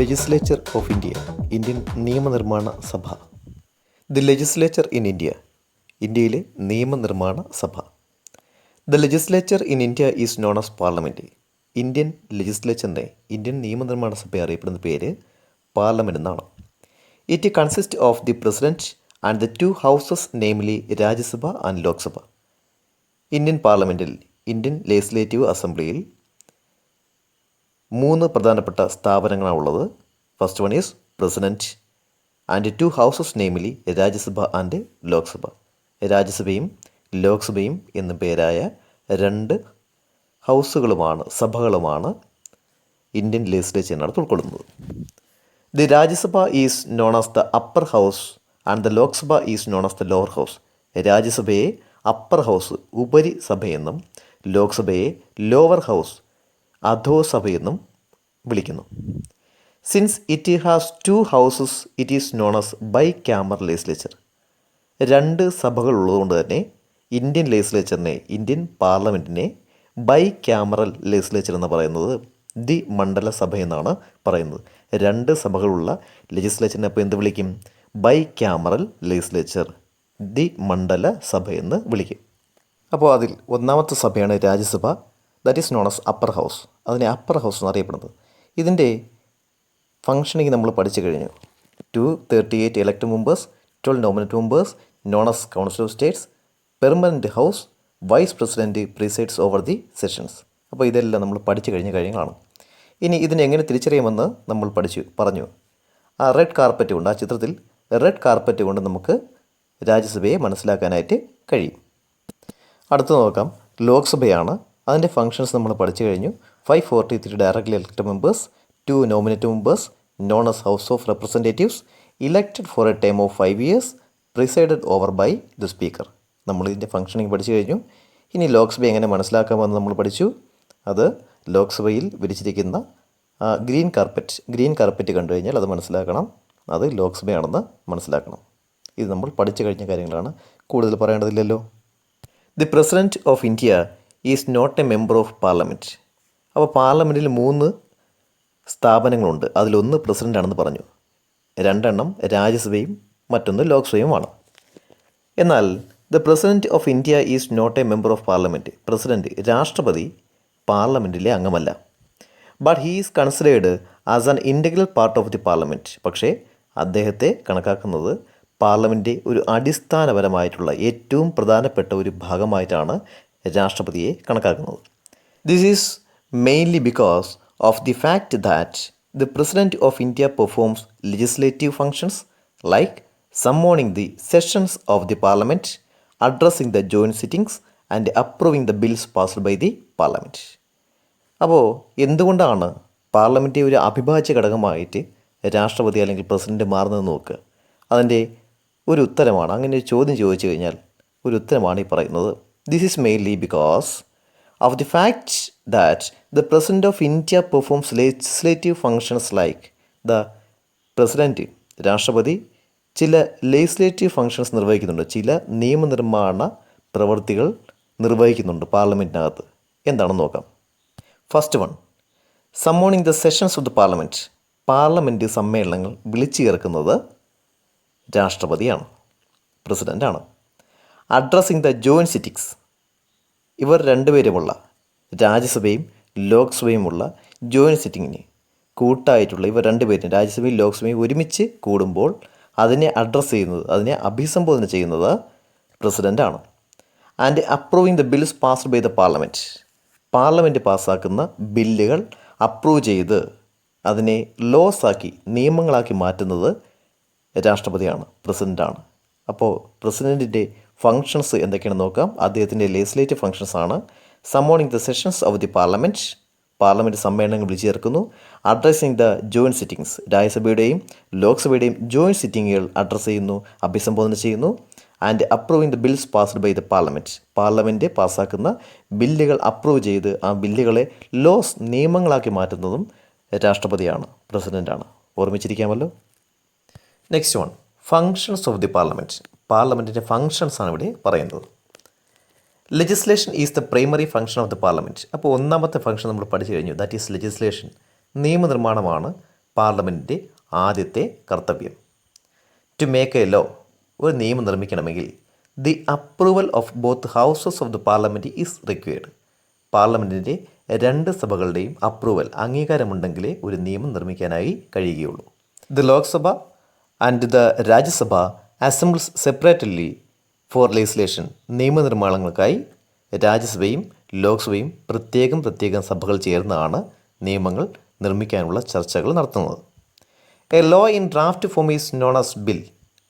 Legislature of India, Indian നിയമനിർമ്മാണ സഭ. The legislature in India, ഇന്ത്യയിലെ നിയമനിർമ്മാണ സഭ. The legislature in India is known as parliament. Indian ലെജിസ്ലേച്ചറിനെ, ഇന്ത്യൻ നിയമനിർമ്മാണ സഭ അറിയപ്പെടുന്ന പേര് പാർലമെൻറ്റ് എന്നാണ്. It consist of the president and the two houses, namely Rajya Sabha and Lok Sabha. Indian പാർലമെൻറ്റിൽ, ഇന്ത്യൻ ലെജിസ്ലേറ്റീവ് അസംബ്ലിയിൽ 3 പ്രധാനപ്പെട്ട സ്ഥാപനങ്ങളാണുള്ളത്. First one is president and 2 houses, namely Rajya Sabha and Lok Sabha. രാജ്യസഭയും ലോക്സഭയും എന്നു പേരായ 2 ഹൗസുകളുമാണ്, സഭകളുമാണ് ഇന്ത്യൻ ലെജിസ്ലേച്ചറിനകത്ത് ഉൾക്കൊള്ളുന്നത്. The Rajya Sabha is known as the upper house and the Lok Sabha is known as the lower house. രാജ്യസഭയെ അപ്പർ ഹൗസ്, ഉപരിസഭയെന്നും ലോക്സഭയെ ലോവർ ഹൗസ്, അധോസഭയെന്നും വിളിക്കുന്നു. Since it has 2 houses, it is known as bicameral legislature. 2 സഭകൾ ഉള്ളതുകൊണ്ട് തന്നെ ഇന്ത്യൻ ലെജിസ്ലേച്ചറിനെ, Indian പാർലമെൻറ്റിനെ ബൈ ക്യാമറൽ ലെജിസ്ലേച്ചർ എന്ന് പറയുന്നത് ദി മണ്ഡല സഭ എന്നാണ് പറയുന്നത്. 2 സഭകളുള്ള ലെജിസ്ലേച്ചറിനെ അപ്പോൾ എന്ത് വിളിക്കും? ബൈ ക്യാമറൽ ലെജിസ്ലേച്ചർ, ദി മണ്ഡല സഭ എന്ന് വിളിക്കും. അപ്പോൾ അതിൽ ഒന്നാമത്തെ സഭയാണ് Rajya Sabha, that is known as upper house. അതിനെ അപ്പർ ഹൗസ് എന്നറിയപ്പെടുന്നത്. ഇതിൻ്റെ ഫങ്ഷനിങ് നമ്മൾ പഠിച്ചു കഴിഞ്ഞു. 238 elect members, 12 nominate members, known as council of states, permanent house, vice president presides over the sessions. അപ്പോൾ ഇതെല്ലാം നമ്മൾ പഠിച്ചു കഴിഞ്ഞ കാര്യങ്ങളാണ്. ഇനി ഇതിനെ എങ്ങനെ തിരിച്ചറിയാമെന്ന് നമ്മൾ പറഞ്ഞു. ആ റെഡ് കാർപ്പറ്റ് കൊണ്ട്, ആ ചിത്രത്തിൽ റെഡ് കാർപ്പറ്റ് കൊണ്ട് നമുക്ക് രാജ്യസഭയെ മനസ്സിലാക്കാനായിട്ട് കഴിയും. അടുത്ത് നോക്കാം, ലോക്സഭയാണ്. അതിൻ്റെ ഫങ്ഷൻസ് നമ്മൾ പഠിച്ചു കഴിഞ്ഞു. 543 directly elected members, 2 nominate members, known as house of representatives, elected for a time of 5 years, presided over by the speaker. നമ്മൾ ഇതിൻ്റെ ഫങ്ഷനിങ് പഠിച്ചു കഴിഞ്ഞു. ഇനി ലോക്സഭ എങ്ങനെ മനസ്സിലാക്കാമെന്ന് നമ്മൾ പഠിച്ചു. അത് ലോക്സഭയിൽ വിരിച്ചിരിക്കുന്ന ഗ്രീൻ കാർപ്പറ്റ് കണ്ടു കഴിഞ്ഞാൽ അത് മനസ്സിലാക്കണം, അത് ലോക്സഭയാണെന്ന് മനസ്സിലാക്കണം. ഇത് നമ്മൾ പഠിച്ചു കഴിഞ്ഞ കാര്യങ്ങളാണ്, കൂടുതൽ പറയേണ്ടതില്ലല്ലോ. The president of India is not a member of parliament. അപ്പോൾ പാർലമെൻറ്റിൽ 3 സ്ഥാപനങ്ങളുണ്ട്. അതിലൊന്ന് പ്രസിഡൻ്റാണെന്ന് പറഞ്ഞു. 2 എണ്ണം രാജ്യസഭയും മറ്റൊന്ന് ലോക്സഭയുമാണ്. എന്നാൽ the president of India is not a member of parliament. President, രാഷ്ട്രപതി പാർലമെൻറ്റിലെ അംഗമല്ല. But he is considered as an integral part of the parliament. പക്ഷേ അദ്ദേഹത്തെ കണക്കാക്കുന്നത് പാർലമെൻറ്റ് ഒരു അടിസ്ഥാനപരമായിട്ടുള്ള ഏറ്റവും പ്രധാനപ്പെട്ട ഒരു ഭാഗമായിട്ടാണ് രാഷ്ട്രപതിയെ കണക്കാക്കുന്നത്. This is mainly because of the fact that the president of India performs legislative functions like summoning the sessions of the parliament, addressing the joint sittings and approving the bills passed by the parliament. അപ്പോൾ എന്തുകൊണ്ടാണ് parliament ഒരു അവിഭാജ്യ ഘടകമായിട്ട് രാഷ്ട്രപതി അല്ലെങ്കിൽ president മാറുന്നത് നോക്കുക. അതിൻ്റെ ഒരു ഉത്തരമാണ്, അങ്ങനെ ഒരു ചോദ്യം ചോദിച്ചു കഴിഞ്ഞാൽ ഒരു ഉത്തരമാണ് ഈ പറയുന്നത്. This is mainly because of the fact that the president of India performs legislative functions like the president, രാഷ്ട്രപതി ചില ലെജിസ്ലേറ്റീവ് ഫങ്ഷൻസ് നിർവഹിക്കുന്നുണ്ട്, ചില നിയമനിർമ്മാണ പ്രവൃത്തികൾ നിർവഹിക്കുന്നുണ്ട് പാർലമെൻറ്റിനകത്ത്. എന്താണെന്ന് നോക്കാം. First one, summoning the sessions of the parliament. Parliament സമ്മേളനങ്ങൾ വിളിച്ചു ചേർക്കുന്നത് രാഷ്ട്രപതിയാണ്, പ്രസിഡൻ്റാണ്. അഡ്രസ്സിംഗ് ദ ജോയിൻറ്റ് സിറ്റിംഗ്സ്, ഇവർ 2 പേരുമുള്ള രാജ്യസഭയും ലോക്സഭയുമുള്ള ജോയിൻറ്റ് സിറ്റിങ്ങിന് കൂട്ടായിട്ടുള്ള ഇവർ 2 പേരും രാജ്യസഭയും ലോക്സഭയും ഒരുമിച്ച് കൂടുമ്പോൾ അതിനെ അഡ്രസ്സ് ചെയ്യുന്നത്, അതിനെ അഭിസംബോധന ചെയ്യുന്നത് പ്രസിഡൻ്റാണ്. And approving the bills passed by the parliament, parliament പാസ്സാക്കുന്ന ബില്ലുകൾ അപ്രൂവ് ചെയ്ത് അതിനെ ലോസാക്കി, നിയമങ്ങളാക്കി മാറ്റുന്നത് രാഷ്ട്രപതിയാണ്, പ്രസിഡൻ്റാണ്. അപ്പോൾ പ്രസിഡൻറ്റിൻ്റെ ഫങ്ഷൻസ് എന്തൊക്കെയാണെന്ന് നോക്കാം. അദ്ദേഹത്തിൻ്റെ ലെജിസ്ലേറ്റീവ് ഫങ്ഷൻസ് ആണ് summoning the sessions of the parliament, parliament സമ്മേളനങ്ങൾ വിളിച്ചു ചേർക്കുന്നു. അഡ്രസ്സിംഗ് ദ ജോയിൻറ്റ് സിറ്റിംഗ്സ്, രാജ്യസഭയുടെയും ലോക്സഭയുടെയും ജോയിൻറ്റ് സിറ്റിങ്ങുകൾ അഡ്രസ്സ് ചെയ്യുന്നു, അഭിസംബോധന ചെയ്യുന്നു. And approving the bills passed by the parliament, parliament പാസ്സാക്കുന്ന ബില്ലുകൾ അപ്രൂവ് ചെയ്ത് ആ ബില്ലുകളെ ലോസ്, നിയമങ്ങളാക്കി മാറ്റുന്നതും രാഷ്ട്രപതിയാണ്, പ്രസിഡൻ്റാണ്. ഓർമ്മിച്ചിരിക്കാമല്ലോ. Next one, functions of the parliament. പാർലമെൻറ്റിൻ്റെ ഫങ്ഷൻസ് ആണ് ഇവിടെ പറയുന്നത്. Legislation is the primary function of the parliament. അപ്പോൾ ഒന്നാമത്തെ ഫങ്ഷൻ നമ്മൾ പഠിച്ചു കഴിഞ്ഞു, ദാറ്റ് ഈസ് ലെജിസ്ലേഷൻ. നിയമനിർമ്മാണമാണ് പാർലമെൻറ്റിൻ്റെ ആദ്യത്തെ കർത്തവ്യം. ടു മേക്ക് എ ലോ, ഒരു നിയമം നിർമ്മിക്കണമെങ്കിൽ the approval of both houses of the parliament is required. പാർലമെൻറ്റിൻ്റെ രണ്ട് സഭകളുടെയും അപ്രൂവൽ, അംഗീകാരമുണ്ടെങ്കിലേ ഒരു നിയമം നിർമ്മിക്കാനായി കഴിയുകയുള്ളൂ. The Lok Sabha and the Rajya Sabha assemblies separately for legislation. നിയമനിർമ്മാണങ്ങൾക്കായി രാജ്യസഭയും ലോക്സഭയും പ്രത്യേകം സഭകൾ ചേർന്നാണ് നിയമങ്ങൾ നിർമ്മിക്കാനുള്ള ചർച്ചകൾ നടത്തുന്നത്. A law in draft form is known as bill.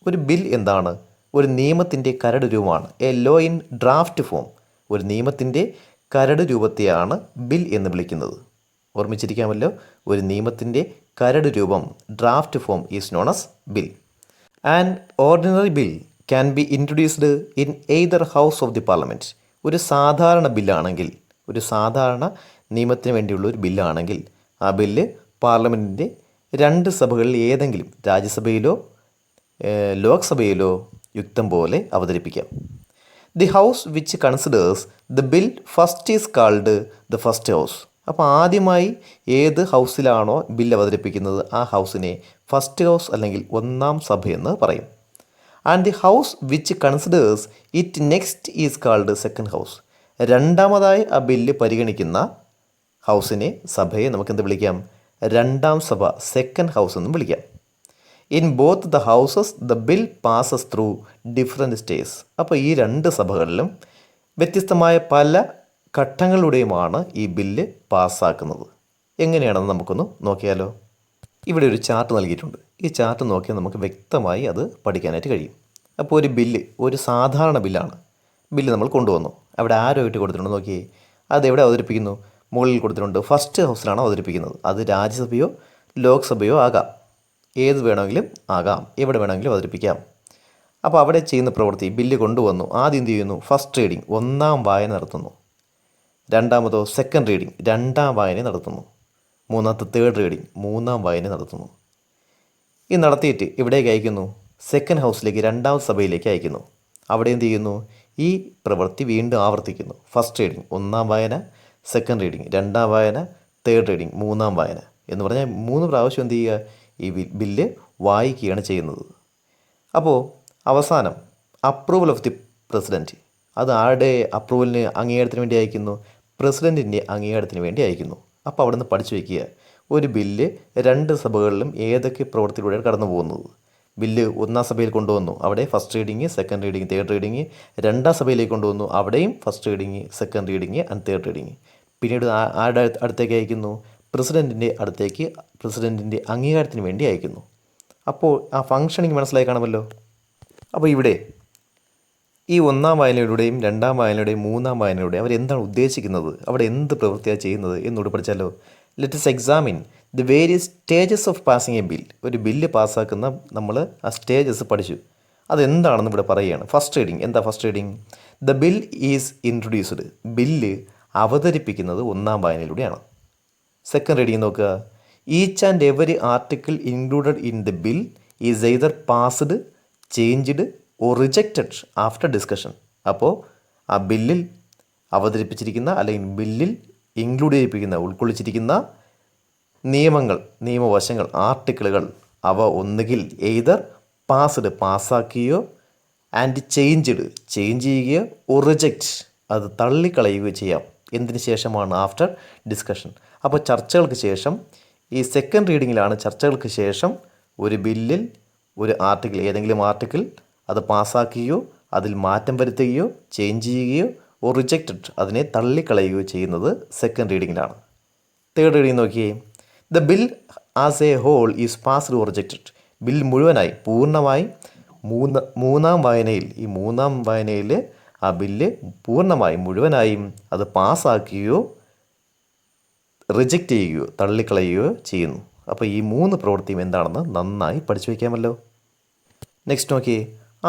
ഒരു ബിൽ എന്താണ്? ഒരു നിയമത്തിൻ്റെ കരട് രൂപമാണ്. A law in draft form, ഒരു നിയമത്തിൻ്റെ കരട് രൂപത്തെയാണ് ബിൽ എന്ന് വിളിക്കുന്നത്. ഓർമ്മിച്ചിരിക്കാമല്ലോ, ഒരു നിയമത്തിൻ്റെ കരട് രൂപം draft form is known as bill. An ordinary bill can be introduced in either house of the parliament. ഒരു സാധാരണ ബില്ലാണെങ്കിൽ, ഒരു സാധാരണ നിയമത്തിന് വേണ്ടിയുള്ള ഒരു ബില്ലാണെങ്കിൽ ആ ബില്ല് പാർലമെൻറ്റിൻ്റെ രണ്ട് സഭകളിൽ ഏതെങ്കിലും, രാജ്യസഭയിലോ ലോക്സഭയിലോ യുക്തം പോലെ അവതരിപ്പിക്കാം. The house which considers the bill first is called the first house. അപ്പോൾ ആദ്യമായി ഏത് ഹൗസിലാണോ ബിൽ അവതരിപ്പിക്കുന്നത് ആ ഹൗസിനെ ഫസ്റ്റ് ഹൗസ് അല്ലെങ്കിൽ ഒന്നാം സഭയെന്ന് പറയും. And the house which considers it next is called second house. രണ്ടാമതായി ആ ബില്ല് പരിഗണിക്കുന്ന ഹൗസിനെ, സഭയെ നമുക്കെന്ത് വിളിക്കാം? രണ്ടാം സഭ, സെക്കൻഡ് ഹൗസ് എന്നും വിളിക്കാം. In both the houses the bill passes through different stages. അപ്പോൾ ഈ രണ്ട് സഭകളിലും വ്യത്യസ്തമായ പല ഘട്ടങ്ങളിലൂടെയുമാണ് ഈ ബില്ല് പാസ്സാക്കുന്നത്. എങ്ങനെയാണെന്ന് നമുക്കൊന്ന് നോക്കിയാലോ. ഇവിടെ ഒരു ചാർട്ട് നൽകിയിട്ടുണ്ട്. ഈ ചാർട്ട് നോക്കിയാൽ നമുക്ക് വ്യക്തമായി അത് പഠിക്കാനായിട്ട് കഴിയും. അപ്പോൾ ഒരു ബില്ല്, ഒരു സാധാരണ ബില്ലാണ്. ബില്ല് നമ്മൾ കൊണ്ടുവന്നു. അവിടെ ആരോയിട്ട് കൊടുത്തിട്ടുണ്ട് നോക്കിയേ. അതെവിടെ അവതരിപ്പിക്കുന്നു? മുകളിൽ കൊടുത്തിട്ടുണ്ട്. ഫസ്റ്റ് ഹൗസിലാണ് അവതരിപ്പിക്കുന്നത്. അത് രാജ്യസഭയോ ലോക്സഭയോ ആകാം, ഏത് വേണമെങ്കിലും ആകാം, എവിടെ വേണമെങ്കിലും അവതരിപ്പിക്കാം. അപ്പോൾ അവിടെ ചെയ്യുന്ന പ്രവൃത്തി, ബില്ല് കൊണ്ടുവന്നു, ആദ്യം എന്ത് ചെയ്യുന്നു? ഫസ്റ്റ് റീഡിംഗ്, ഒന്നാം വായന നടത്തുന്നു. രണ്ടാമതോ സെക്കൻഡ് റീഡിംഗ്, രണ്ടാം വായന നടത്തുന്നു. മൂന്നാമത്തെ തേർഡ് റീഡിംഗ്, മൂന്നാം വായന നടത്തുന്നു. ഈ നടത്തിയിട്ട് എവിടേക്ക് അയക്കുന്നു? സെക്കൻഡ് ഹൗസിലേക്ക്, രണ്ടാമത്തെ സഭയിലേക്ക് അയക്കുന്നു. അവിടെ എന്ത് ചെയ്യുന്നു? ഈ പ്രവൃത്തി വീണ്ടും ആവർത്തിക്കുന്നു. ഫസ്റ്റ് റീഡിംഗ്, ഒന്നാം വായന, സെക്കൻഡ് റീഡിംഗ്, രണ്ടാം വായന, തേർഡ് റീഡിംഗ്, മൂന്നാം വായന എന്ന് പറഞ്ഞാൽ 3 പ്രാവശ്യം എന്ത് ചെയ്യുക? ഈ ബില്ല് വായിക്കുകയാണ് ചെയ്യുന്നത്. അപ്പോൾ അവസാനം അപ്രൂവൽ ഓഫ് ദി പ്രസിഡൻറ്റ്, അത് ആരുടെ അപ്രൂവലിന്, അംഗീകാരത്തിന് വേണ്ടി അയക്കുന്നു? പ്രസിഡൻറ്റിൻ്റെ അംഗീകാരത്തിന് വേണ്ടി അയക്കുന്നു. അപ്പോൾ അവിടെ നിന്ന് പഠിച്ചു വയ്ക്കുക, ഒരു ബില്ല് രണ്ട് സഭകളിലും ഏതൊക്കെ പ്രവൃത്തിയിലൂടെയാണ് കടന്നു പോകുന്നത്. ബില്ല് ഒന്നാം സഭയിൽ കൊണ്ടുവന്നു, അവിടെ first reading, second reading, third reading. രണ്ടാം സഭയിലേക്ക് കൊണ്ടുവന്നു, അവിടെയും first reading, second reading and third reading. പിന്നീട് ആരുടെ അടുത്തേക്ക് അയക്കുന്നു? പ്രസിഡൻറ്റിൻ്റെ അടുത്തേക്ക്, പ്രസിഡൻറ്റിൻ്റെ അംഗീകാരത്തിന് വേണ്ടി അയക്കുന്നു. അപ്പോൾ ആ ഫംഗ്ഷനിങ് മനസ്സിലായി കാണുമല്ലോ. അപ്പോൾ ഇവിടെ ഈ ഒന്നാം വായനയിലൂടെയും രണ്ടാം വായനയുടെയും മൂന്നാം വായനയിലൂടെയും അവരെന്താണ് ഉദ്ദേശിക്കുന്നത്, അവിടെ എന്ത് പ്രവൃത്തിയാണ് ചെയ്യുന്നത് എന്നോട് പഠിച്ചാലോ. Let us examine the various stages of passing a bill. ഒരു ബില്ല് പാസ്സാക്കുന്ന നമ്മൾ ആ സ്റ്റേജസ് പഠിച്ചു. അതെന്താണെന്ന് ഇവിടെ പറയുകയാണ്. ഫസ്റ്റ് റീഡിങ്, എന്താ first reading? The bill is introduced. ബില്ല് അവതരിപ്പിക്കുന്നത് ഒന്നാം വായനയിലൂടെയാണ്. സെക്കൻഡ് റീഡിങ് നോക്കുക. Each and every article included in the bill is either passed, changed or rejected after discussion. അപ്പോൾ ആ ബില്ലിൽ അവതരിപ്പിച്ചിരിക്കുന്ന അല്ലെങ്കിൽ ബില്ലിൽ ഇൻക്ലൂഡ് ചെയ്യിപ്പിക്കുന്ന, ഉൾക്കൊള്ളിച്ചിരിക്കുന്ന നിയമങ്ങൾ, നിയമവശങ്ങൾ, ആർട്ടിക്കിളുകൾ, അവ ഒന്നുകിൽ എയ്തർ പാസ്ഡ്, പാസ്സാക്കുകയോ, ആൻഡ് ചേഞ്ച്ഡ്, ചേഞ്ച് ചെയ്യുകയോ, ഓർ റിജക്റ്റ്, അത് തള്ളിക്കളയുകയോ ചെയ്യാം. എന്തിനു ശേഷമാണ്? After discussion. അപ്പോൾ ചർച്ചകൾക്ക് ശേഷം, ഈ സെക്കൻഡ് റീഡിങ്ങിലാണ് ചർച്ചകൾക്ക് ശേഷം ഒരു ബില്ലിൽ ഒരു ആർട്ടിക്കിൾ, ഏതെങ്കിലും ആർട്ടിക്കിൾ അത് പാസ്സാക്കുകയോ അതിൽ മാറ്റം വരുത്തുകയോ ചേഞ്ച് ചെയ്യുകയോ ഓർ റിജക്റ്റഡ്, അതിനെ തള്ളിക്കളയുകയോ ചെയ്യുന്നത് സെക്കൻഡ് റീഡിങ്ങിലാണ്. തേർഡ് റീഡിങ് നോക്കിയേ. The bill as a whole is passed or rejected. Bill മുഴുവനായി, പൂർണ്ണമായി മൂന്നാം വായനയിൽ, ഈ മൂന്നാം വായനയിൽ ആ ബില്ല് പൂർണ്ണമായും മുഴുവനായും അത് പാസ്സാക്കുകയോ റിജക്റ്റ് ചെയ്യുകയോ തള്ളിക്കളയുകയോ ചെയ്യുന്നു. അപ്പോൾ ഈ 3 പ്രവൃത്തിയും എന്താണെന്ന് നന്നായി പഠിച്ചു വയ്ക്കാമല്ലോ. നെക്സ്റ്റ് നോക്കിയേ.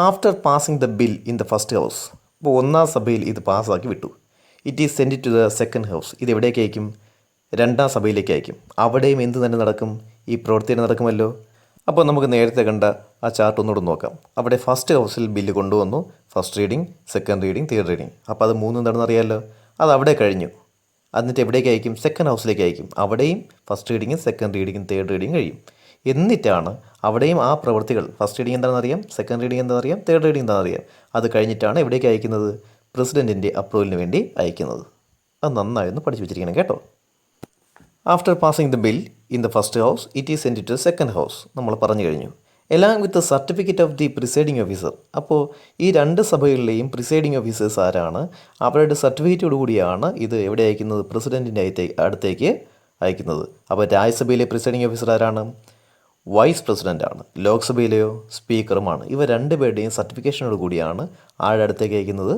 After passing the bill in the first house. അപ്പോൾ ഒന്നാം സഭയിൽ ഇത് പാസ്സാക്കി വിട്ടു. It is send to the second house. ഇത് എവിടേക്ക് അയക്കും? രണ്ടാം സഭയിലേക്ക് അയക്കും. അവിടെയും എന്ത് തന്നെ നടക്കും? ഈ പ്രവൃത്തി തന്നെ നടക്കുമല്ലോ. അപ്പോൾ നമുക്ക് നേരത്തെ കണ്ട ആ ചാർട്ട് ഒന്നുകൂടെ നോക്കാം. അവിടെ ഫസ്റ്റ് ഹൗസിൽ ബില്ല് കൊണ്ടുവന്നു. First reading, second reading, third reading. അപ്പോൾ അത് 3 എന്താണെന്ന് അറിയാമല്ലോ. അത് അവിടെ കഴിഞ്ഞു. എന്നിട്ട് എവിടേക്ക് അയക്കും? സെക്കൻഡ് ഹൗസിലേക്ക് അയക്കും. അവിടെയും ഫസ്റ്റ് റീഡിങ്ങും സെക്കൻഡ് റീഡിങ്ങും തേർഡ് റീഡിങ് കഴിയും. എന്നിട്ടാണ് അവിടെയും ആ പ്രവൃത്തികൾ, ഫസ്റ്റ് റീഡിങ് എന്താണെന്നറിയാം, സെക്കൻഡ് റീഡിങ് എന്താണെന്നറിയാം, തേർഡ് റീഡിങ് എന്താണെന്നറിയാം, അത് കഴിഞ്ഞിട്ടാണ് എവിടേക്ക് അയക്കുന്നത്? പ്രസിഡൻറ്റിൻ്റെ അപ്രൂവലിന് വേണ്ടി അയക്കുന്നത്. അത് നന്നായി ഒന്ന് പഠിച്ചു വെച്ചിരിക്കണം കേട്ടോ. After passing the bill in the first house it is send to second house. നമ്മൾ പറഞ്ഞു കഴിഞ്ഞു. എല്ലാം with certificate of the presiding officer. അപ്പോൾ ഈ രണ്ട് സഭകളിലെയും പ്രിസൈഡിംഗ് ഓഫീസേഴ്സ് ആരാണ്? അവരുടെ സർട്ടിഫിക്കറ്റോടു കൂടിയാണ് ഇത് എവിടെ അയക്കുന്നത്? പ്രസിഡൻറ്റിൻ്റെ അടുത്തേക്ക് അയക്കുന്നത്. അപ്പോൾ രാജ്യസഭയിലെ പ്രിസൈഡിംഗ് ഓഫീസർ ആരാണ്? വൈസ് പ്രസിഡൻ്റാണ്. ലോക്സഭയിലെയോ സ്പീക്കറുമാണ്. ഇവ രണ്ടുപേരുടെയും സർട്ടിഫിക്കേഷനോട് കൂടിയാണ് ആരുടെ അടുത്തേക്ക് അയക്കുന്നത്?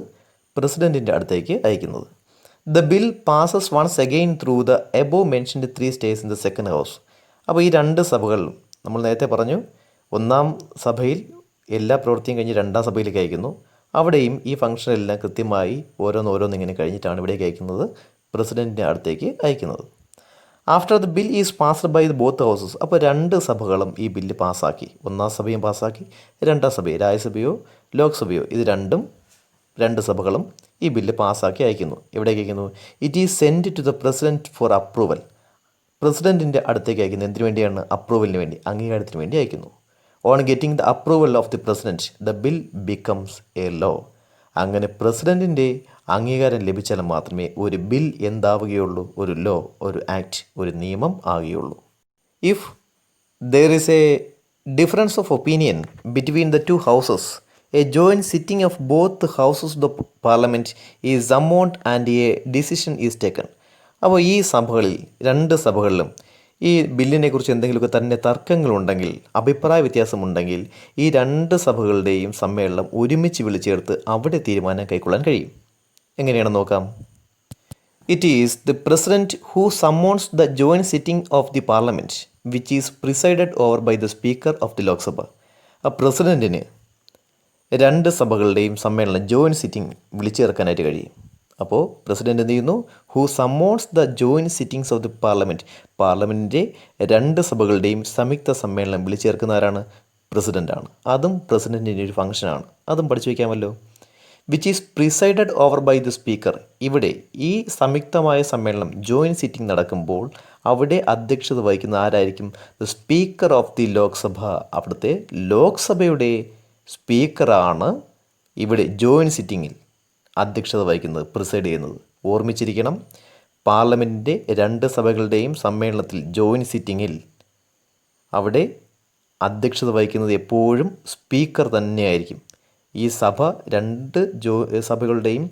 പ്രസിഡൻറ്റിൻ്റെ അടുത്തേക്ക് അയക്കുന്നത്. The bill passes once again through the above mentioned 3 stages in the second house. അപ്പോൾ ഈ രണ്ട് സഭകളിലും നമ്മൾ നേരത്തെ പറഞ്ഞു, ഒന്നാം സഭയിൽ എല്ലാ പ്രവൃത്തിയും കഴിഞ്ഞ് രണ്ടാം സഭയിലേക്ക് അയക്കുന്നു. അവിടെയും ഈ ഫംഗ്ഷനെല്ലാം കൃത്യമായി ഓരോന്നിങ്ങനെ കഴിഞ്ഞിട്ടാണ് ഇവിടേക്ക് അയക്കുന്നത്, പ്രസിഡൻറ്റിൻ്റെ അടുത്തേക്ക് അയക്കുന്നത്. After the bill is passed by both houses. അപ്പോൾ രണ്ട് സഭകളും ഈ ബില്ല് പാസ്സാക്കി. ഒന്നാം സഭയും പാസ്സാക്കി, രണ്ടാം സഭയും, രാജ്യസഭയോ ലോക്സഭയോ, ഇത് രണ്ട് സഭകളും ഈ ബില്ല് പാസ്സാക്കി അയക്കുന്നു. എവിടേക്ക് അയക്കുന്നു? It is send to the president for approval. പ്രസിഡൻറ്റിൻ്റെ അടുത്തേക്ക് അയക്കുന്നത് എന്തിനു വേണ്ടിയാണ്? അപ്രൂവലിന് വേണ്ടി, അംഗീകാരത്തിന് വേണ്ടി അയക്കുന്നു. On getting the approval of the president the bill becomes a law. അങ്ങനെ പ്രസിഡൻറ്റിൻ്റെ അംഗീകാരം ലഭിച്ചാൽ മാത്രമേ ഒരു ബിൽ എന്താവുകയുള്ളൂ? ഒരു ലോ, ഒരു ആക്ട്, ഒരു നിയമം ആകുകയുള്ളൂ. If there is a difference of opinion between the two houses, a joint sitting of both houses of the parliament is summoned and a decision is taken. അപ്പോൾ ഈ സഭകളിൽ, രണ്ട് സഭകളിലും ഈ ബില്ലിനെക്കുറിച്ച് എന്തെങ്കിലുമൊക്കെ തന്നെ തർക്കങ്ങളുണ്ടെങ്കിൽ, അഭിപ്രായ വ്യത്യാസമുണ്ടെങ്കിൽ, ഈ രണ്ട് സഭകളുടെയും സമ്മേളനം ഒരുമിച്ച് വിളിച്ചേർത്ത് അവിടെ തീരുമാനം കൈക്കൊള്ളാൻ കഴിയും. എങ്ങനെയാണെന്ന് നോക്കാം. It is the president who summons the joint sitting of the parliament which is presided over by the speaker of the Lok Sabha. ആ പ്രസിഡൻറ്റിന് രണ്ട് സഭകളുടെയും സമ്മേളനം, ജോയിൻറ്റ് സിറ്റിംഗ് വിളിച്ചു ചേർക്കാനായിട്ട് കഴിയും. അപ്പോൾ പ്രസിഡൻറ്റ് എന്ത് ചെയ്യുന്നു? Who summons the joint sittings of the പാർലമെൻറ്റിൻ്റെ രണ്ട് സഭകളുടെയും സംയുക്ത സമ്മേളനം വിളിച്ചു ചേർക്കുന്ന ആരാണ്? പ്രസിഡൻ്റാണ്. അതും പ്രസിഡൻറ്റിൻ്റെ ഒരു ഫംഗ്ഷനാണ്. അതും പഠിച്ചു വയ്ക്കാമല്ലോ. Which is presided over by the speaker. ഇവിടെ ഈ സംയുക്തമായ സമ്മേളനം, ജോയിൻറ്റ് സിറ്റിംഗ് നടക്കുമ്പോൾ അവിടെ അധ്യക്ഷത വഹിക്കുന്ന ആരായിരിക്കും? The speaker of the Lok Sabha. അവിടുത്തെ ലോക്സഭയുടെ സ്പീക്കറാണ് ഇവിടെ ജോയിൻറ്റ് സിറ്റിങ്ങിൽ അധ്യക്ഷത വഹിക്കുന്നത്, പ്രിസൈഡ് ചെയ്യുന്നത്. ഓർമ്മിച്ചിരിക്കണം, പാർലമെൻറ്റിൻ്റെ രണ്ട് സഭകളുടെയും സമ്മേളനത്തിൽ, ജോയിൻറ്റ് സിറ്റിങ്ങിൽ അവിടെ അധ്യക്ഷത വഹിക്കുന്നത് എപ്പോഴും സ്പീക്കർ തന്നെയായിരിക്കും. ഈ രണ്ട് സഭകളുടെയും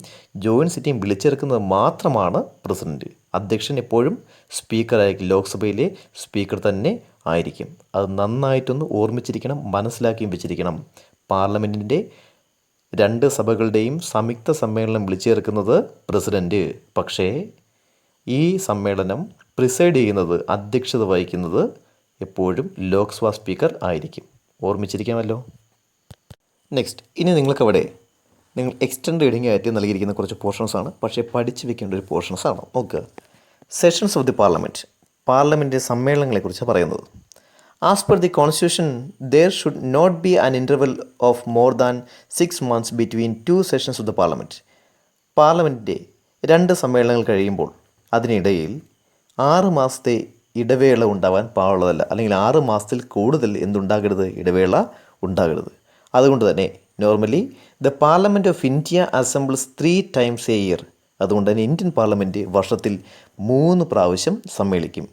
ജോയിൻറ്റ് സിറ്റിംഗ് വിളിച്ചെടുക്കുന്നത് മാത്രമാണ് പ്രസിഡൻറ്റ്. അധ്യക്ഷൻ എപ്പോഴും സ്പീക്കറായിരിക്കും, ലോക്സഭയിലെ സ്പീക്കർ തന്നെ ആയിരിക്കും. അത് നന്നായിട്ടൊന്ന് ഓർമ്മിച്ചിരിക്കണം, മനസ്സിലാക്കിയും വെച്ചിരിക്കണം. പാർലമെൻറ്റിൻ്റെ രണ്ട് സഭകളുടെയും സംയുക്ത സമ്മേളനം വിളിച്ചു ചേർക്കുന്നത് പ്രസിഡൻറ്റ്. പക്ഷേ ഈ സമ്മേളനം പ്രിസൈഡ് ചെയ്യുന്നത്, അധ്യക്ഷത വഹിക്കുന്നത് എപ്പോഴും ലോക്സഭാ സ്പീക്കർ ആയിരിക്കും. ഓർമ്മിച്ചിരിക്കാമല്ലോ. നെക്സ്റ്റ്, ഇനി നിങ്ങൾക്കവിടെ എക്സ്റ്റൻഡ് റീഡിംഗ് ആയിട്ട് നൽകിയിരിക്കുന്ന കുറച്ച് പോർഷൻസാണ്. പക്ഷേ പഠിച്ചു വെക്കേണ്ട ഒരു പോർഷൻസാണ്. നോക്കുക. സെഷൻസ് ഓഫ് ദി പാർലമെൻറ്റ് സമ്മേളനങ്ങളെക്കുറിച്ച് പറയുന്നത്. As per the Constitution, there should not be an interval of more than 6 months between two sessions of the Parliament. പാർലമെൻറ്റിൻ്റെ രണ്ട് സമ്മേളനങ്ങൾ കഴിയുമ്പോൾ അതിനിടയിൽ 6 മാസത്തെ ഇടവേള ഉണ്ടാവാൻ പാടുള്ളതല്ല. അല്ലെങ്കിൽ 6 മാസത്തിൽ കൂടുതൽ എന്തുണ്ടാകരുത്? ഇടവേള ഉണ്ടാകരുത്. അതുകൊണ്ട് തന്നെ normally the parliament of India assembles 3 times a year. അതുകൊണ്ട് തന്നെ ഇന്ത്യൻ പാർലമെൻറ്റ് വർഷത്തിൽ 3 പ്രാവശ്യം സമ്മേളിക്കും.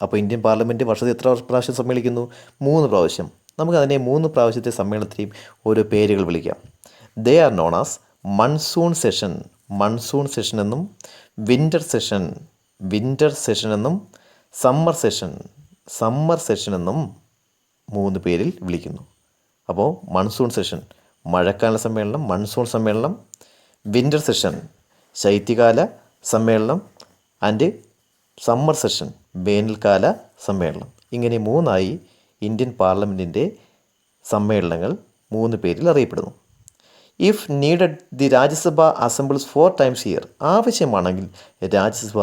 അപ്പോൾ ഇന്ത്യൻ പാർലമെൻറ്റ് വർഷത്തിൽ എത്ര പ്രാവശ്യം സമ്മേളിക്കുന്നു? 3 പ്രാവശ്യം. നമുക്കതിനെ 3 പ്രാവശ്യത്തെ സമ്മേളനത്തെയും ഓരോ പേരുകൾ വിളിക്കാം. They are known as monsoon session എന്നും, വിൻ്റർ സെഷൻ എന്നും, സമ്മർ സെഷൻ എന്നും 3 പേരിൽ വിളിക്കുന്നു. അപ്പോൾ മൺസൂൺ സെഷൻ മഴക്കാല സമ്മേളനം, മൺസൂൺ സമ്മേളനം, വിൻ്റർ സെഷൻ ശൈത്യകാല സമ്മേളനം, ആൻഡ് സമ്മർ സെഷൻ വേനൽക്കാല സമ്മേളനം. ഇങ്ങനെ 3ആയി ഇന്ത്യൻ പാർലമെൻറ്റിൻ്റെ സമ്മേളനങ്ങൾ 3 പേരിൽ അറിയപ്പെടുന്നു. If needed the Rajya Sabha assembles 4 times a year. ആവശ്യമാണെങ്കിൽ രാജ്യസഭ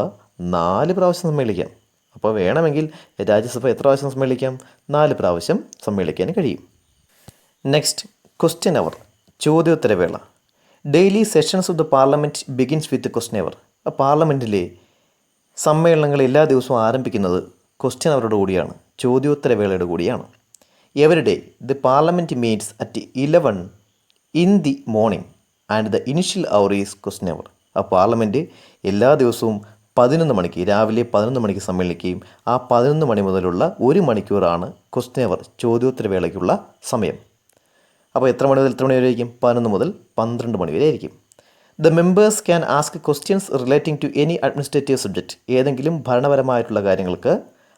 4 പ്രാവശ്യം സമ്മേളിക്കാം. അപ്പോൾ വേണമെങ്കിൽ രാജ്യസഭ എത്ര പ്രാവശ്യം സമ്മേളിക്കാം? 4 പ്രാവശ്യം സമ്മേളിക്കാൻ കഴിയും. നെക്സ്റ്റ്, ക്വസ്റ്റ്യൻ അവർ, ചോദ്യോത്തരവേള. Daily sessions of the parliament begins with question hour. പാർലമെൻറ്റിലെ സമ്മേളനങ്ങൾ എല്ലാ ദിവസവും ആരംഭിക്കുന്നത് ക്വസ്റ്റ്യൻ അവറുടെ കൂടിയാണ്, ചോദ്യോത്തരവേളയുടെ കൂടിയാണ്. Every day the parliament meets at 11 in the morning and the initial hour is question hour. ആ പാർലമെൻറ്റ് എല്ലാ ദിവസവും 11 മണിക്ക്, രാവിലെ 11 മണിക്ക് സമ്മേളിക്കുകയും ആ 11 മണി മുതലുള്ള 1 മണിക്കൂറാണ് ക്വസ്റ്റ്യൻ അവർ, ചോദ്യോത്തരവേളയ്ക്കുള്ള സമയം. അപ്പോൾ എത്ര മണി മുതൽ എത്ര മണി വരെ ആയിരിക്കും? 11 മുതൽ 12 മണി വരെ ആയിരിക്കും. The members can ask questions relating to any administrative subject. ഏതെങ്കിലും ഭരണപരമായിട്ടുള്ള കാര്യങ്ങൾക്ക്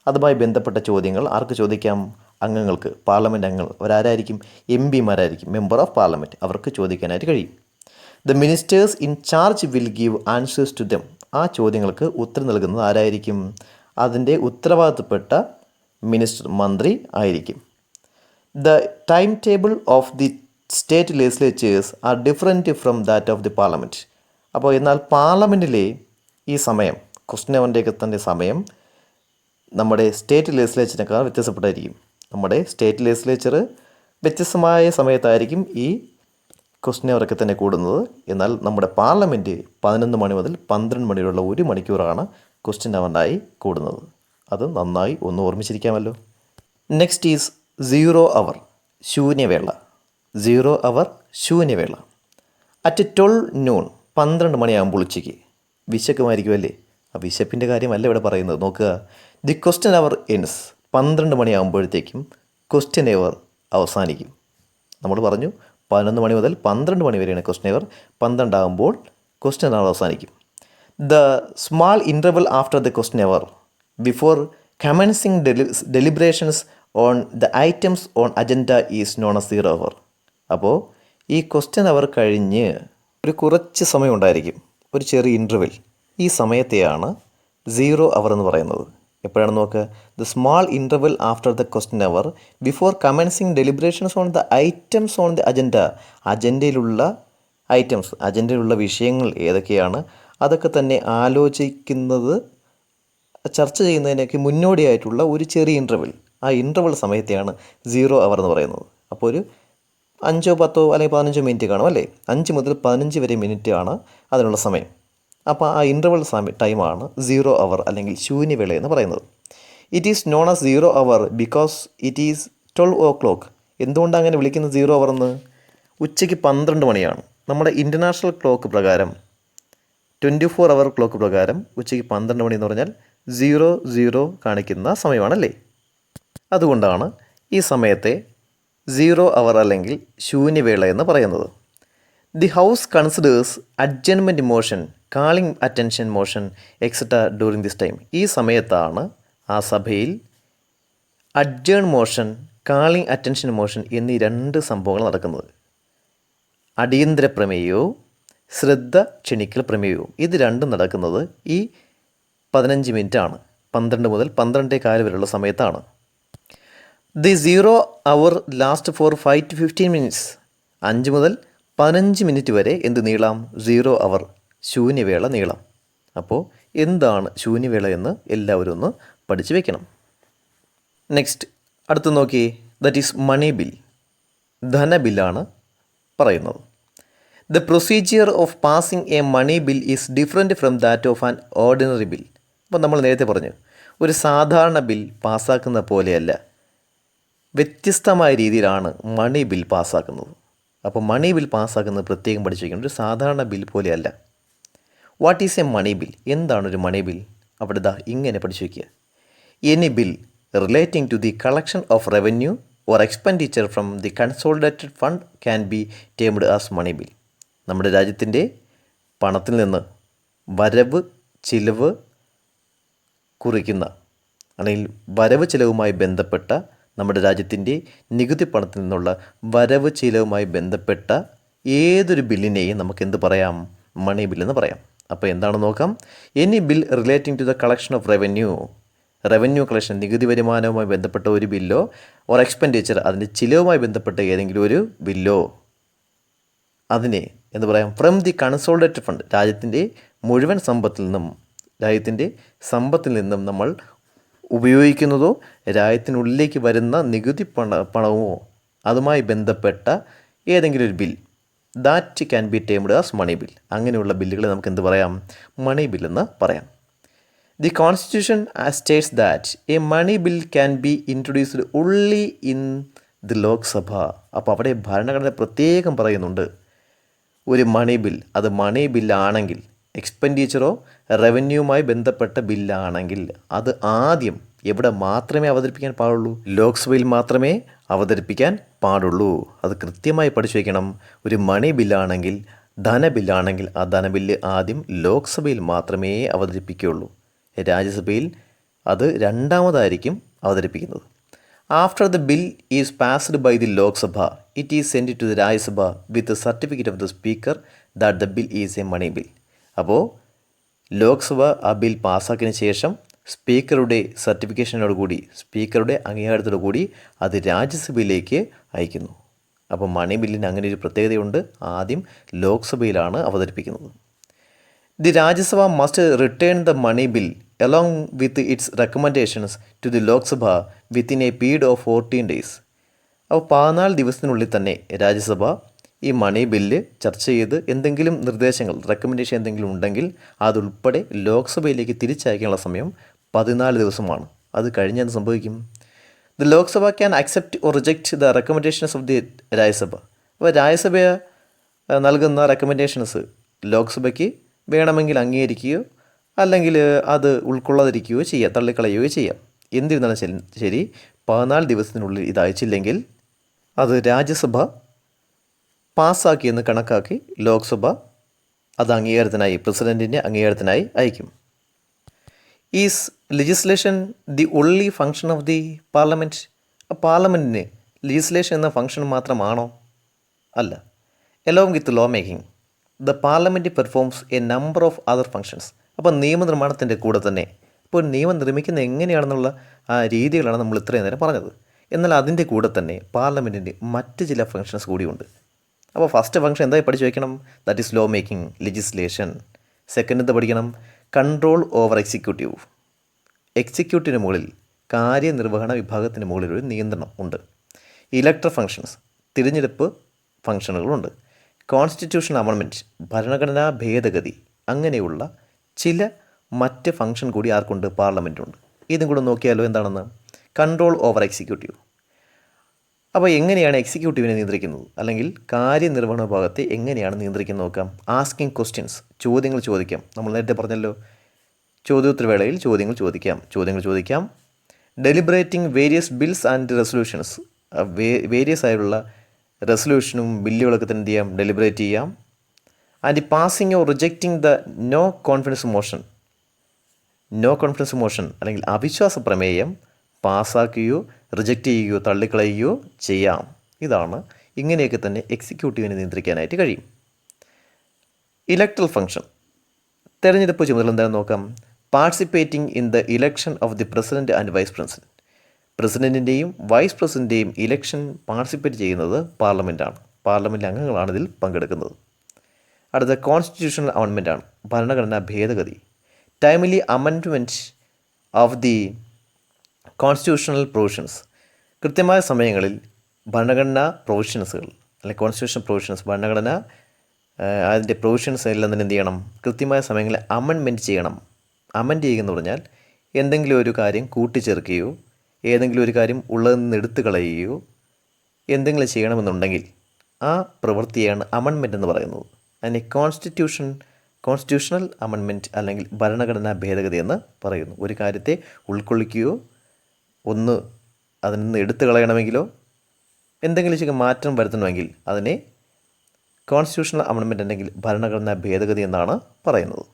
അതുമായി ബന്ധപ്പെട്ട ചോദ്യങ്ങൾ ആർക്ക് ചോദിക്കാം? അംഗങ്ങൾക്ക്, പാർലമെൻറ്റ് അംഗങ്ങൾ. അവരാരായിരിക്കും? MP മാരായിരിക്കും, മെമ്പർ ഓഫ് പാർലമെൻറ്റ്. അവർക്ക് ചോദിക്കാനായിട്ട് കഴിയും. The ministers in charge will give answers to them. ആ ചോദ്യങ്ങൾക്ക് ഉത്തരം നൽകുന്നത് ആരായിരിക്കും? അതിൻ്റെ ഉത്തരവാദിത്തപ്പെട്ട മിനിസ്റ്റർ, മന്ത്രി ആയിരിക്കും. The time table of the state legislature's are different from that of the parliament. അപ്പോൾ എന്നാൽ പാർലമെൻറ്റിലെ ഈ സമയം, ക്വസ്റ്റ്യൻ അവറിൻ്റെയൊക്കെ തന്നെ സമയം നമ്മുടെ സ്റ്റേറ്റ് ലെജിസ്ലേച്ചറിനേക്കാൾ വ്യത്യാസപ്പെട്ടായിരിക്കും. നമ്മുടെ സ്റ്റേറ്റ് ലെജിസ്ലേച്ചർ വ്യത്യസ്തമായ സമയത്തായിരിക്കും ഈ ക്വസ്റ്റ്യൻ അവറൊക്കെ തന്നെ കൂടുന്നത്. എന്നാൽ നമ്മുടെ പാർലമെൻറ്റ് 11 മണി മുതൽ 12 മണി വരെയുള്ള 1 മണിക്കൂറാണ് ക്വസ്റ്റ്യൻ അവറിനായി കൂടുന്നത്. അത് നന്നായി ഒന്ന് ഓർമ്മിച്ചിരിക്കാമല്ലോ. നെക്സ്റ്റ് ഈസ് 0 അവർ, ശൂന്യവേള. 0 അവർ, ശൂന്യവേള. അറ്റ് 12 noon, 12 മണിയാകുമ്പോൾ ഉച്ചയ്ക്ക്. വിശക്കുമായിരിക്കുമല്ലേ? ആ വിശപ്പിൻ്റെ കാര്യമല്ല ഇവിടെ പറയുന്നത്. നോക്കുക, ദി ക്വസ്റ്റ്യൻ അവർ എൻഡ്സ്. 12 മണിയാകുമ്പോഴത്തേക്കും ക്വസ്റ്റ്യൻ അവർ അവസാനിക്കും. നമ്മൾ പറഞ്ഞു 11 മണി മുതൽ 12 മണി വരെയാണ് ക്വസ്റ്റ്യൻ അവർ. 12 ആകുമ്പോൾ ക്വസ്റ്റ്യൻ അവർ അവസാനിക്കും. The small interval after the question hour before commencing deliberations on the items on agenda is known as 0 അവർ. അപ്പോൾ ഈ ക്വസ്റ്റ്യൻ അവർ കഴിഞ്ഞ് ഒരു കുറച്ച് സമയം ഉണ്ടായിരിക്കും, ഒരു ചെറിയ ഇൻ്റർവെൽ. ഈ സമയത്തെയാണ് 0 അവർ എന്ന് പറയുന്നത്. എപ്പോഴാണ് നോക്കുക? The small interval after the question hour before commencing deliberations on the items on the agenda. അജണ്ടയിലുള്ള ഐറ്റംസ്, അജണ്ടയിലുള്ള വിഷയങ്ങൾ ഏതൊക്കെയാണ് അതൊക്കെ തന്നെ ആലോചിക്കുന്നത്, ചർച്ച ചെയ്യുന്നതിനൊക്കെ മുന്നോടിയായിട്ടുള്ള ഒരു ചെറിയ ഇൻ്റർവെൽ. ആ ഇൻ്റർവെൽ സമയത്തെയാണ് 0 അവർ എന്ന് പറയുന്നത്. അപ്പോൾ ഒരു 5 10 അല്ലെങ്കിൽ 15 മിനിറ്റ് കാണും അല്ലേ? 5 മുതൽ 15 വരെ മിനിറ്റ് ആണ് അതിനുള്ള സമയം. അപ്പോൾ ആ ഇൻ്റർവെൽ ടൈമാണ് 0 അവർ അല്ലെങ്കിൽ ശൂന്യവേള എന്ന് പറയുന്നത്. It is known as 0 hour because it is 12 o'clock. എന്തുകൊണ്ടാണ് അങ്ങനെ വിളിക്കുന്നത് 0 അവർ എന്ന്? ഉച്ചയ്ക്ക് 12 മണിയാണ്. നമ്മുടെ ഇൻ്റർനാഷണൽ ക്ലോക്ക് പ്രകാരം 24 അവർ ക്ലോക്ക് പ്രകാരം ഉച്ചയ്ക്ക് 12 മണി എന്ന് പറഞ്ഞാൽ 00 കാണിക്കുന്ന സമയമാണല്ലേ? അതുകൊണ്ടാണ് ഈ സമയത്തെ 0 അവർ അല്ലെങ്കിൽ ശൂന്യവേള എന്ന് പറയുന്നത്. The house considers adjournment motion, calling attention motion etcetera during this time. ഈ സമയത്താണ് ആ സഭയിൽ adjourn motion, calling attention motion എന്നീ 2 സംഭവങ്ങൾ നടക്കുന്നത്. അടിയന്തര പ്രമേയവും ശ്രദ്ധ ക്ഷണിക്കൽ പ്രമേയവും. ഇത് രണ്ടും നടക്കുന്നത് ഈ 15 മിനിറ്റാണ്. 12 മുതൽ 12:15 വരെയുള്ള സമയത്താണ്. The 0 hour last for 5 to 15 minutes. 5 മുതൽ 15 മിനിറ്റ് വരെ എന്ത് നീളാം? 0 അവർ, ശൂന്യവേള നീളാം. അപ്പോൾ എന്താണ് ശൂന്യവേള എന്ന് എല്ലാവരും ഒന്ന് പഠിച്ചു വെക്കണം. നെക്സ്റ്റ് അടുത്ത് നോക്കി, ദറ്റ് ഈസ് മണി ബിൽ. ധനബില്ലാണ് പറയുന്നത്. The procedure of passing a money bill is different from that of an ordinary bill. അപ്പോൾ നമ്മൾ നേരത്തെ പറഞ്ഞു, ഒരു സാധാരണ ബിൽ പാസ്സാക്കുന്ന പോലെയല്ല, വ്യത്യസ്തമായ രീതിയിലാണ് മണി ബിൽ പാസ്സാക്കുന്നത്. അപ്പോൾ മണി ബിൽ പാസ്സാക്കുന്നത് പ്രത്യേകം പഠിച്ചു വയ്ക്കണം. ഒരു സാധാരണ ബിൽ പോലെയല്ല. What is a money bill? എന്താണ് ഒരു മണി ബിൽ? അവിടെ ഇങ്ങനെ പഠിച്ചു വയ്ക്കുക. Any bill relating to the collection of revenue or expenditure from the consolidated fund can be termed as money bill. നമ്മുടെ രാജ്യത്തിൻ്റെ പണത്തിൽ നിന്ന് വരവ് ചിലവ് കുറിക്കുന്ന, അല്ലെങ്കിൽ വരവ് ചിലവുമായി ബന്ധപ്പെട്ട, നമ്മുടെ രാജ്യത്തിൻ്റെ നികുതി പണത്തിൽ നിന്നുള്ള വരവ് ചിലവുമായി ബന്ധപ്പെട്ട ഏതൊരു ബില്ലിനെയും നമുക്ക് എന്ത് പറയാം? മണി ബിൽ എന്ന് പറയാം. അപ്പോൾ എന്താണെന്ന് നോക്കാം. Any bill relating to the collection of revenue collection, നികുതി വരുമാനവുമായി ബന്ധപ്പെട്ട ഒരു ബില്ലോ, ഓർ എക്സ്പെൻഡിച്ചർ, അതിൻ്റെ ചിലവുമായി ബന്ധപ്പെട്ട ഏതെങ്കിലും ഒരു ബില്ലോ, അതിനെ എന്ന് പറയാം ഫ്രം ദി കൺസോളിഡേറ്റഡ് ഫണ്ട്, രാജ്യത്തിൻ്റെ മുഴുവൻ സമ്പത്തിൽ നിന്നും നമ്മൾ ഉപയോഗിക്കുന്നതോ രാജ്യത്തിനുള്ളിലേക്ക് വരുന്ന നികുതി പണമോ അതുമായി ബന്ധപ്പെട്ട ഏതെങ്കിലും ഒരു bill, that can be termed as money bill. അങ്ങനെയുള്ള ബില്ലുകളെ നമുക്ക് എന്ത് പറയാം? മണി ബിൽ എന്ന് പറയാം. The constitution states that a money bill can be introduced only in the Lok Sabha. അപ്പോൾ അവിടെ ഭരണഘടന പ്രത്യേകം പറയുന്നുണ്ട്, ഒരു മണി ബിൽ, അത് മണി ബില്ലാണെങ്കിൽ, എക്സ്പെൻഡിച്ചറോ റവന്യൂവുമായി ബന്ധപ്പെട്ട ബില്ലാണെങ്കിൽ അത് ആദ്യം എവിടെ മാത്രമേ അവതരിപ്പിക്കാൻ പാടുള്ളൂ? ലോക്സഭയിൽ മാത്രമേ അവതരിപ്പിക്കാൻ പാടുള്ളൂ. അത് കൃത്യമായി പഠിച്ചു വയ്ക്കണം. ഒരു മണി ബില്ലാണെങ്കിൽ, ധനബില്ലാണെങ്കിൽ ആ ധനബില്ല് ആദ്യം ലോക്സഭയിൽ മാത്രമേ അവതരിപ്പിക്കുകയുള്ളൂ. രാജ്യസഭയിൽ അത് രണ്ടാമതായിരിക്കും അവതരിപ്പിക്കുന്നത്. After the bill is passed by the Lok Sabha it is send to the Rajya Sabha with certificate of the speaker that the bill is a money bill. അപ്പോൾ ലോക്സഭ ആ ബിൽ പാസ്സാക്കിയതിന് ശേഷം സ്പീക്കറുടെ സർട്ടിഫിക്കേഷനോടുകൂടി, സ്പീക്കറുടെ അംഗീകാരത്തോടുകൂടി അത് രാജ്യസഭയിലേക്ക് അയക്കുന്നു. അപ്പോൾ മണി ബില്ലിന് അങ്ങനെ ഒരു പ്രത്യേകതയുണ്ട്, ആദ്യം ലോക്സഭയിലാണ് അവതരിപ്പിക്കുന്നത്. The Rajya Sabha must return the money bill along with its recommendations to the Lok Sabha within a period of 14 days. അപ്പോൾ 14 ദിവസത്തിനുള്ളിൽ തന്നെ രാജ്യസഭ ഈ മണി ബില്ല് ചർച്ച ചെയ്ത് എന്തെങ്കിലും നിർദ്ദേശങ്ങൾ, റെക്കമെൻഡേഷൻ എന്തെങ്കിലും ഉണ്ടെങ്കിൽ അതുൾപ്പെടെ ലോക്സഭയിലേക്ക് തിരിച്ചയക്കാനുള്ള സമയം 14 ദിവസമാണ്. അത് കഴിഞ്ഞാൽ എന്ത് സംഭവിക്കും? The Lok Sabha can accept or reject the recommendations of the Rajya Sabha. അപ്പോൾ രാജ്യസഭ നൽകുന്ന റെക്കമെൻഡേഷൻസ് ലോക്സഭയ്ക്ക് വേണമെങ്കിൽ അംഗീകരിക്കുകയോ അല്ലെങ്കിൽ അത് ഉൾക്കൊള്ളാതിരിക്കുകയോ ചെയ്യാം, തള്ളിക്കളയുകയോ ചെയ്യാം. എന്തിരുന്നാലും ശരി 14 ദിവസത്തിനുള്ളിൽ ഇത് അയച്ചില്ലെങ്കിൽ അത് രാജ്യസഭ പാസ്സാക്കിയെന്ന് കണക്കാക്കി ലോക്സഭ അത് അംഗീകാരത്തിനായി, പ്രസിഡൻറ്റിൻ്റെ അംഗീകാരത്തിനായി അയക്കും. Is legislation the only function of the parliament? പാർലമെൻറ്റിന് ലെജിസ്ലേഷൻ എന്ന ഫങ്ഷൻ മാത്രമാണോ? അല്ല. Along with law making the parliament performs a number of other functions. അപ്പോൾ നിയമനിർമ്മാണത്തിൻ്റെ കൂടെ തന്നെ, ഇപ്പോൾ നിയമം നിർമ്മിക്കുന്നത് എങ്ങനെയാണെന്നുള്ള ആ രീതികളാണ് നമ്മൾ ഇത്രയും നേരം പറഞ്ഞത്. എന്നാൽ അതിൻ്റെ കൂടെ തന്നെ പാർലമെൻറ്റിൻ്റെ മറ്റ് ചില ഫങ്ഷൻസ് കൂടിയുണ്ട്. അപ്പോൾ ഫസ്റ്റ് ഫങ്ഷൻ എന്തായി പഠിച്ചു വയ്ക്കണം? That is law making, legislation. Second എന്ത് പഠിക്കണം? Control over executive. എക്സിക്യൂട്ടീവിന് മുകളിൽ, കാര്യനിർവഹണ വിഭാഗത്തിന് മുകളിൽ ഒരു നിയന്ത്രണം ഉണ്ട്. ഇലക്ടർ ഫങ്ഷൻസ്, തിരഞ്ഞെടുപ്പ് ഫങ്ഷനുകളുണ്ട്. കോൺസ്റ്റിറ്റ്യൂഷണൽ അമെൻമെൻറ്റ്, ഭരണഘടനാ ഭേദഗതി, അങ്ങനെയുള്ള ചില മറ്റ് ഫങ്ഷൻ കൂടി ആർക്കുണ്ട്? പാർലമെൻറ്റുണ്ട്. ഇതും കൂടെ നോക്കിയാലോ എന്താണെന്ന്. Control over executive. അപ്പോൾ എങ്ങനെയാണ് എക്സിക്യൂട്ടീവിനെ നിയന്ത്രിക്കുന്നത്, അല്ലെങ്കിൽ കാര്യനിർവഹണ വിഭാഗത്തെ എങ്ങനെയാണ് നിയന്ത്രിക്കുന്നത് നോക്കാം. ആസ്കിങ് ക്വസ്റ്റ്യൻസ്, ചോദ്യങ്ങൾ ചോദിക്കാം. നമ്മൾ നേരത്തെ പറഞ്ഞല്ലോ, ചോദ്യോത്തരവേളയിൽ ചോദ്യങ്ങൾ ചോദിക്കാം. Deliberating various bills and resolutions, various ആയിട്ടുള്ള റെസൊല്യൂഷനും ബില്ലുകളൊക്കെ തന്നെ എന്ത് ചെയ്യാം? ഡെലിബറേറ്റ് ചെയ്യാം. And passing or rejecting the no confidence motion അല്ലെങ്കിൽ അവിശ്വാസ പ്രമേയം പാസ്സാക്കുകയോ റിജക്റ്റ് ചെയ്യുകയോ തള്ളിക്കളയുകയോ ചെയ്യാം. ഇതാണ്, ഇങ്ങനെയൊക്കെ തന്നെ എക്സിക്യൂട്ടീവിനെ നിയന്ത്രിക്കാനായിട്ട് കഴിയും. ഇലക്ട്രൽ ഫങ്ഷൻ, തെരഞ്ഞെടുപ്പ് ചുമതല എന്താണെന്ന് നോക്കാം. Participating in the election of the president and vice president. പ്രസിഡൻറ്റിൻ്റെയും വൈസ് പ്രസിഡൻറ്റിൻ്റെയും ഇലക്ഷൻ പാർട്ടിസിപ്പേറ്റ് ചെയ്യുന്നത് പാർലമെൻറ്റാണ്. പാർലമെൻറ്റ് അംഗങ്ങളാണ് ഇതിൽ പങ്കെടുക്കുന്നത്. അടുത്ത കോൺസ്റ്റിറ്റ്യൂഷണൽ അമെൻമെൻറ്റാണ്, ഭരണഘടനാ ഭേദഗതി. Timely amendment of the constitutional provisions. കൃത്യമായ സമയങ്ങളിൽ ഭരണഘടനാ പ്രൊവിഷൻസുകൾ അല്ലെങ്കിൽ കോൺസ്റ്റിറ്റ്യൂഷണൽ പ്രൊവിഷൻസ്, ഭരണഘടന അതിൻ്റെ പ്രൊവിഷൻസ് എല്ലാം തന്നെ എന്ത് ചെയ്യണം? കൃത്യമായ സമയങ്ങളിൽ അമെൻമെൻറ്റ് ചെയ്യണം. അമെൻഡ് ചെയ്യുക എന്ന് പറഞ്ഞാൽ എന്തെങ്കിലും ഒരു കാര്യം കൂട്ടിച്ചേർക്കുകയോ ഏതെങ്കിലും ഒരു കാര്യം ഉള്ളതിൽ നിന്ന് എടുത്തു കളയുകയോ എന്തെങ്കിലും ചെയ്യണമെന്നുണ്ടെങ്കിൽ ആ പ്രവൃത്തിയാണ് അമെൻമെൻറ്റ് എന്ന് പറയുന്നത്. അതിനെ കോൺസ്റ്റിറ്റ്യൂഷണൽ അമെൻമെൻറ്റ് അല്ലെങ്കിൽ ഭരണഘടനാ ഭേദഗതി എന്ന് പറയുന്നു. ഒരു കാര്യത്തെ ഉൾക്കൊള്ളിക്കുകയോ ഒന്ന് അതിൽ നിന്ന് എടുത്തു കളയണമെങ്കിലോ എന്തെങ്കിലും ചില മാറ്റം വരുത്തണമെങ്കിൽ അതിനെ കോൺസ്റ്റിറ്റ്യൂഷണൽ അമെൻമെൻറ്റ് അല്ലെങ്കിൽ ഭരണഘടനാ ഭേദഗതി എന്നാണ് പറയുന്നത്.